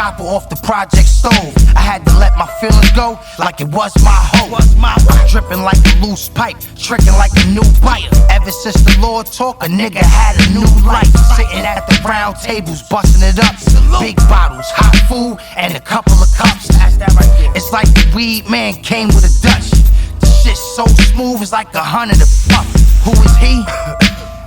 chopper off the project stove. I had to let my feelings go like it was my hoe. I'm dripping like a loose pipe, tricking like a new bite. Ever since the Lord talk, a nigga had a new life. Sitting at the round tables, busting it up. Big bottles, hot food, and a couple of cups. It's like the weed man came with a Dutch. The shit's so smooth, it's like 100 a puff. Who is he?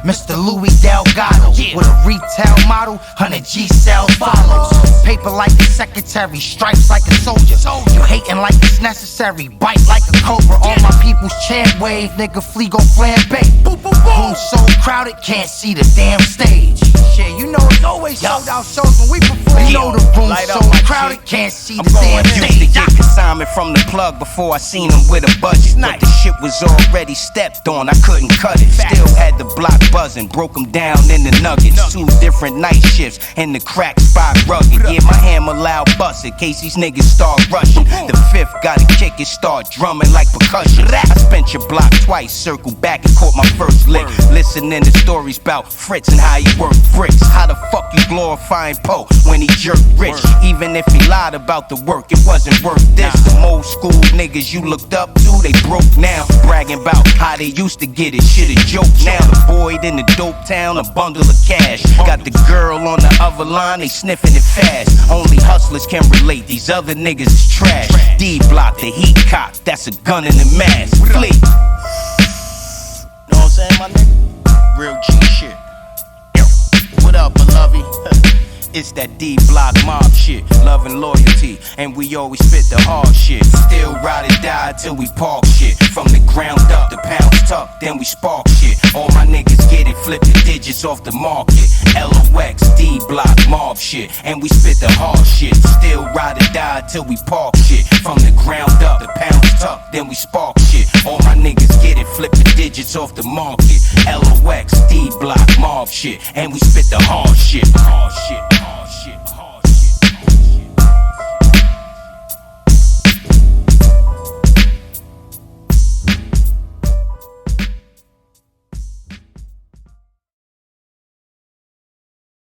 Mr. Louis Delgado, with a retail model, 100 G-cell follows. Paper like a secretary, stripes like a soldier. You hating like it's necessary, bite like a cobra. All my people's chant wave, nigga flee gon' flambe. Room so crowded, can't see the damn stage. Shit, you know it's always sold out shows when we perform. You know the room so crowded, can't see the damn stage. Used to get consignment from the plug before I seen him with a budget. But the shit was already stepped on, I couldn't cut it. Still had the block buzzing, broke them down in the nuggets. 2 different night shifts, and the crack spot rugged. Yeah, my hammer loud bust in case these niggas start rushing. The 5th gotta kick it, start drumming like percussion. I spent your block twice, circled back and caught my first lick. Listening to stories about Fritz and how he worked bricks. How the fuck you glorifying Poe when he jerked rich? Even if he lied about the work, it wasn't worth this. The old school niggas you looked up to, they broke now. Bragging about how they used to get it, shit a joke now. The void in the dope town, a bundle of cash. Got the girl on the other line, they sniffing it fast. Only hustlers can relate, these other niggas is trash. D-block, the heat cock, that's a gun in the mask. Flee. Know what I'm saying, my nigga? Real G shit. Yo, what up, beloved? It's that D-block mob shit, love and loyalty, and we always spit the hard shit. Still ride or die till we park shit. From the ground up, the pounds tuck, then we spark shit. All my niggas get it, flip the digits off the market. LOX, D-block mob shit, and we spit the hard shit. Still ride or die till we park shit. From the ground up, the pounds tuck, then we spark shit. All my niggas get it, flip the digits off the market. LOX, D-block mob shit, and we spit the hard shit.